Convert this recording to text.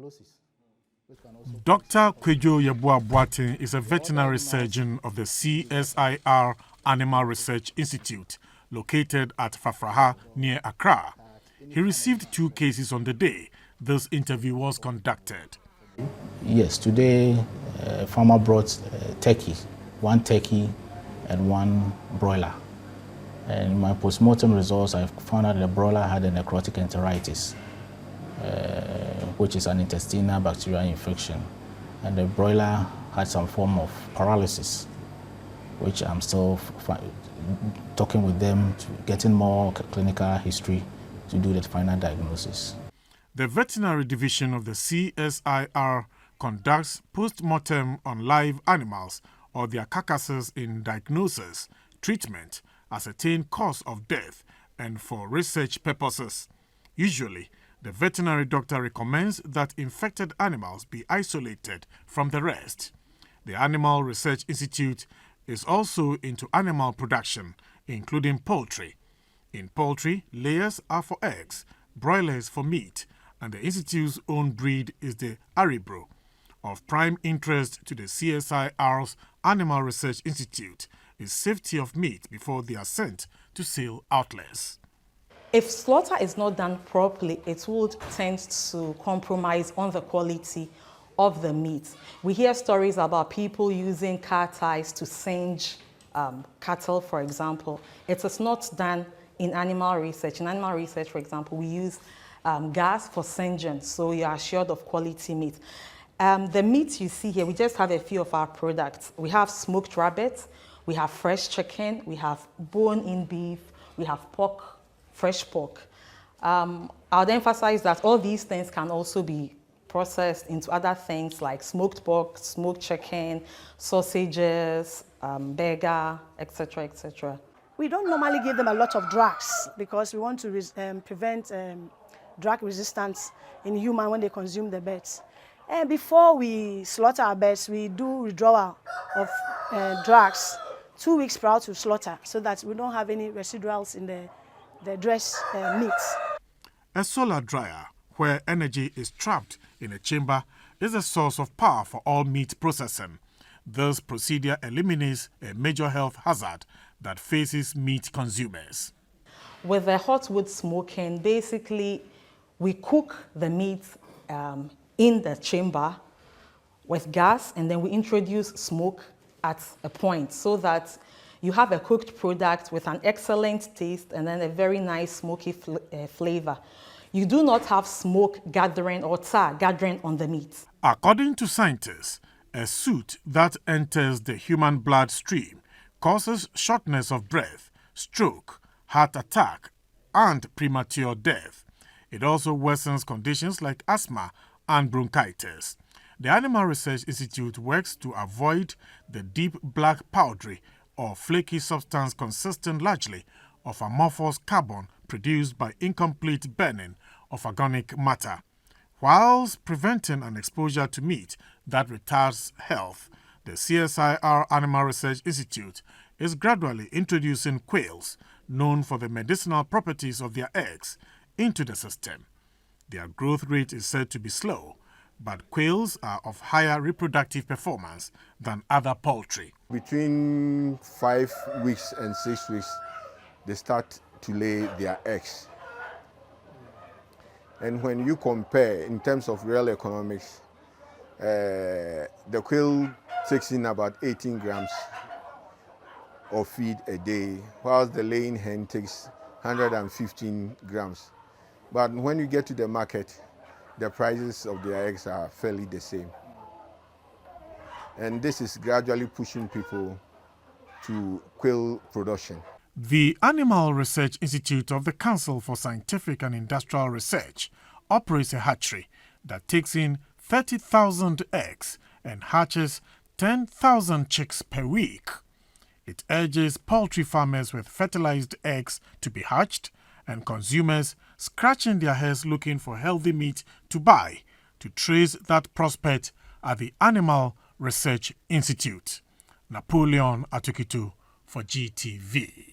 tuberculosis. Dr. Kwejo Yeboah-Boateng is a veterinary surgeon of the CSIR Animal Research Institute, located at Fafraha near Accra. He received 2 cases on the day this interview was conducted. Yes, today a farmer brought turkey, 1 turkey and 1 broiler. And in my postmortem results, I found out the broiler had a necrotic enteritis, which is an intestinal bacterial infection. And the broiler had some form of paralysis, which I'm still talking with them, getting more clinical history to do the final diagnosis. The veterinary division of the CSIR conducts post-mortem on live animals or their carcasses in diagnosis, treatment, ascertain cause of death, and for research purposes. Usually, the veterinary doctor recommends that infected animals be isolated from the rest. The Animal Research Institute is also into animal production, including poultry. In poultry, layers are for eggs, broilers for meat, and the Institute's own breed is the ARI. Of prime interest to the CSIR's Animal Research Institute is safety of meat before they are sent to sale outlets. If slaughter is not done properly, it would tend to compromise on the quality of the meat. We hear stories about people using car ties to singe cattle, for example. It is not done in animal research. In animal research, for example, we use gas for singeing, so you are assured of quality meat. The meat you see here, we just have a few of our products. We have smoked rabbit, we have fresh chicken, we have bone-in beef, we have pork, fresh pork. I would emphasize that all these things can also be processed into other things like smoked pork, smoked chicken, sausages, burger, etc., etc. We don't normally give them a lot of drugs because we want to prevent drug resistance in humans when they consume the birds. And before we slaughter our birds, we do withdrawal of drugs 2 weeks prior to slaughter so that we don't have any residuals in the dressed meat. A solar dryer, where energy is trapped in a chamber, is a source of power for all meat processing. This procedure eliminates a major health hazard that faces meat consumers. With the hot wood smoking, basically, we cook the meat in the chamber with gas, and then we introduce smoke at a point so that you have a cooked product with an excellent taste and then a very nice smoky flavor. You do not have smoke gathering or tar gathering on the meat. According to scientists, a soot that enters the human bloodstream causes shortness of breath, stroke, heart attack, and premature death. It also worsens conditions like asthma and bronchitis. The Animal Research Institute works to avoid the deep black powdery or flaky substance consisting largely of amorphous carbon produced by incomplete burning of organic matter. Whilst preventing an exposure to meat that retards health, the CSIR Animal Research Institute is gradually introducing quails, known for the medicinal properties of their eggs, into the system. Their growth rate is said to be slow, but quails are of higher reproductive performance than other poultry. Between 5 weeks and 6 weeks, they start to lay their eggs. And when you compare in terms of real economics, the quail takes in about 18 grams of feed a day, whilst the laying hen takes 115 grams. But when you get to the market, the prices of their eggs are fairly the same. And this is gradually pushing people to quail production. The Animal Research Institute of the Council for Scientific and Industrial Research operates a hatchery that takes in 30,000 eggs and hatches 10,000 chicks per week. It urges poultry farmers with fertilized eggs to be hatched and consumers scratching their heads looking for healthy meat to buy to trace that prospect at the Animal Research Institute. Napoleon Atukitu for GTV.